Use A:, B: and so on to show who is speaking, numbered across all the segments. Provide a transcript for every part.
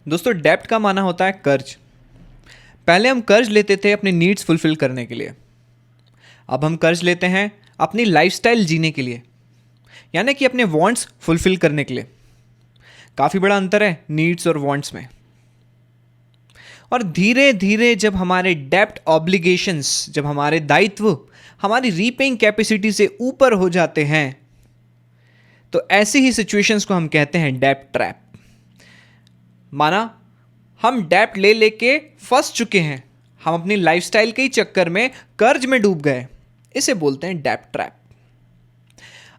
A: दोस्तों डेब्ट का माना होता है कर्ज। पहले हम कर्ज लेते थे अपनी नीड्स फुलफिल करने के लिए, अब हम कर्ज लेते हैं अपनी लाइफस्टाइल जीने के लिए, यानी कि अपने वांट्स फुलफिल करने के लिए। काफ़ी बड़ा अंतर है नीड्स और वांट्स में। और धीरे धीरे जब हमारे डेब्ट ऑब्लिगेशंस, जब हमारे दायित्व हमारी रीपेइंग कैपेसिटी से ऊपर हो जाते हैं, तो ऐसी ही सिचुएशंस को हम कहते हैं डेब्ट ट्रैप। माना हम डेब्ट ले लेके फंस चुके हैं, हम अपनी लाइफस्टाइल के ही चक्कर में कर्ज में डूब गए, इसे बोलते हैं डेब्ट ट्रैप।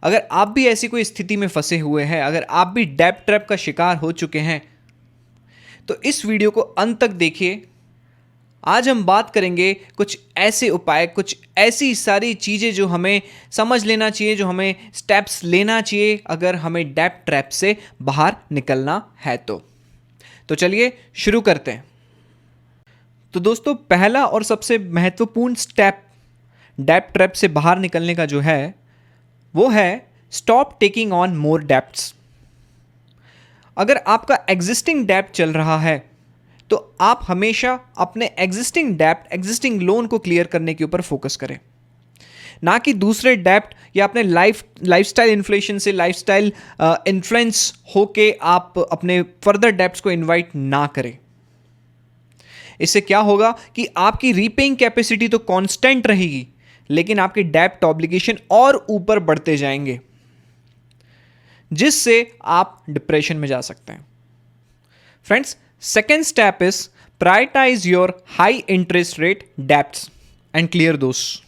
A: अगर आप भी ऐसी कोई स्थिति में फंसे हुए हैं, अगर आप भी डेब्ट ट्रैप का शिकार हो चुके हैं, तो इस वीडियो को अंत तक देखिए। आज हम बात करेंगे कुछ ऐसे उपाय, कुछ ऐसी सारी चीज़ें जो हमें समझ लेना चाहिए, जो हमें स्टेप्स लेना चाहिए अगर हमें डेब्ट ट्रैप से बाहर निकलना है तो चलिए शुरू करते हैं। तो दोस्तों पहला और सबसे महत्वपूर्ण स्टेप डेब्ट ट्रैप से बाहर निकलने का जो है वो है stop taking on more debts. अगर आपका एग्जिस्टिंग डेब्ट चल रहा है तो आप हमेशा अपने एग्जिस्टिंग डेब्ट, एग्जिस्टिंग लोन को क्लियर करने के ऊपर फोकस करें, ना कि दूसरे डेब्ट या अपने लाइफस्टाइल इन्फ्लेशन से लाइफस्टाइल इन्फ्लुएंस होके आप अपने फर्दर डेब्ट्स को इनवाइट ना करें। इससे क्या होगा कि आपकी रीपेइंग कैपेसिटी तो कांस्टेंट रहेगी, लेकिन आपके डेब्ट ऑब्लिगेशन और ऊपर बढ़ते जाएंगे, जिससे आप डिप्रेशन में जा सकते हैं। Friends, second step is prioritize your high interest rate debts and clear those.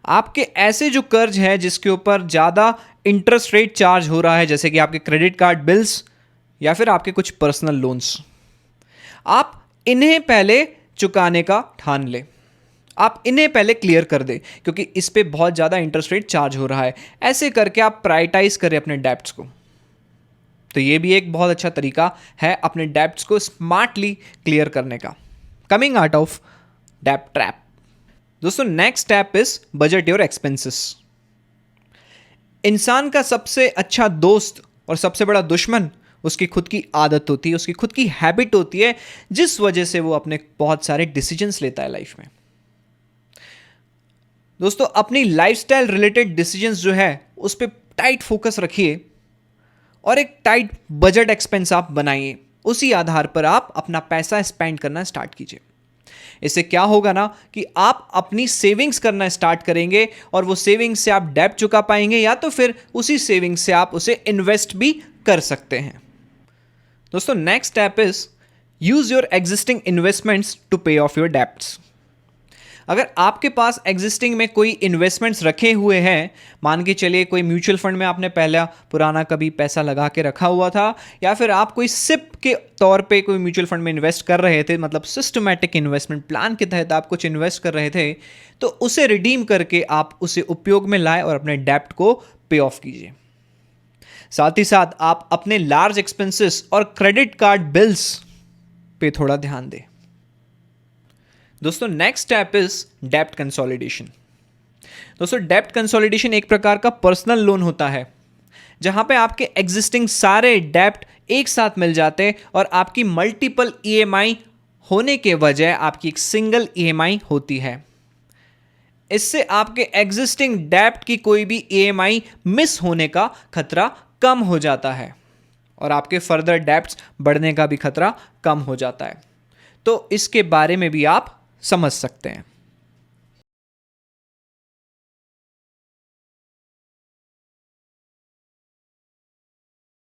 A: आपके ऐसे जो कर्ज है जिसके ऊपर ज़्यादा इंटरेस्ट रेट चार्ज हो रहा है, जैसे कि आपके क्रेडिट कार्ड बिल्स या फिर आपके कुछ पर्सनल लोन्स, आप इन्हें पहले चुकाने का ठान लें, आप इन्हें पहले क्लियर कर दें, क्योंकि इस पे बहुत ज़्यादा इंटरेस्ट रेट चार्ज हो रहा है। ऐसे करके आप प्रायोरिटाइज करें अपने डेब्ट्स को। तो ये भी एक बहुत अच्छा तरीका है अपने डेब्ट्स को स्मार्टली क्लियर करने का, कमिंग आउट ऑफ डेब्ट ट्रैप। दोस्तों next step is budget your expenses. इंसान का सबसे अच्छा दोस्त और सबसे बड़ा दुश्मन उसकी खुद की आदत होती है, उसकी खुद की हैबिट होती है, जिस वजह से वो अपने बहुत सारे डिसीजंस लेता है लाइफ में। दोस्तों अपनी लाइफस्टाइल रिलेटेड डिसीजंस जो है उस पर टाइट फोकस रखिए और एक टाइट बजट एक्सपेंस आप बनाइए। उसी आधार पर आप अपना पैसा स्पेंड करना स्टार्ट कीजिए। इससे क्या होगा ना कि आप अपनी सेविंग्स करना स्टार्ट करेंगे और वो सेविंग्स से आप डेब्ट चुका पाएंगे, या तो फिर उसी सेविंग्स से आप उसे इन्वेस्ट भी कर सकते हैं। दोस्तों next step is use your existing investments to pay off your debts. अगर आपके पास एग्जिस्टिंग में कोई इन्वेस्टमेंट्स रखे हुए हैं, मान के चलिए कोई म्यूचुअल फंड में आपने पहला पुराना कभी पैसा लगा के रखा हुआ था, या फिर आप कोई सिप के तौर पे कोई म्यूचुअल फंड में इन्वेस्ट कर रहे थे, मतलब सिस्टमैटिक इन्वेस्टमेंट प्लान के तहत आप कुछ इन्वेस्ट कर रहे थे, तो उसे रिडीम करके आप उसे उपयोग में लाए और अपने डेब्ट को पे ऑफ कीजिए। साथ ही साथ आप अपने लार्ज एक्सपेंसेस और क्रेडिट कार्ड बिल्स पे थोड़ा ध्यान दें। दोस्तों नेक्स्ट स्टेप इज डेब्ट कंसोलिडेशन। दोस्तों डेब्ट कंसोलिडेशन एक प्रकार का पर्सनल लोन होता है, जहां पे आपके एग्जिस्टिंग सारे डेब्ट एक साथ मिल जाते हैं और आपकी मल्टीपल ईएमआई होने के वजह आपकी एक सिंगल ईएमआई होती है। इससे आपके एग्जिस्टिंग डेब्ट की कोई भी ईएमआई मिस होने का खतरा कम हो जाता है और आपके फर्दर डेब्ट्स बढ़ने का भी खतरा कम हो जाता है। तो इसके बारे में भी आप समझ सकते हैं।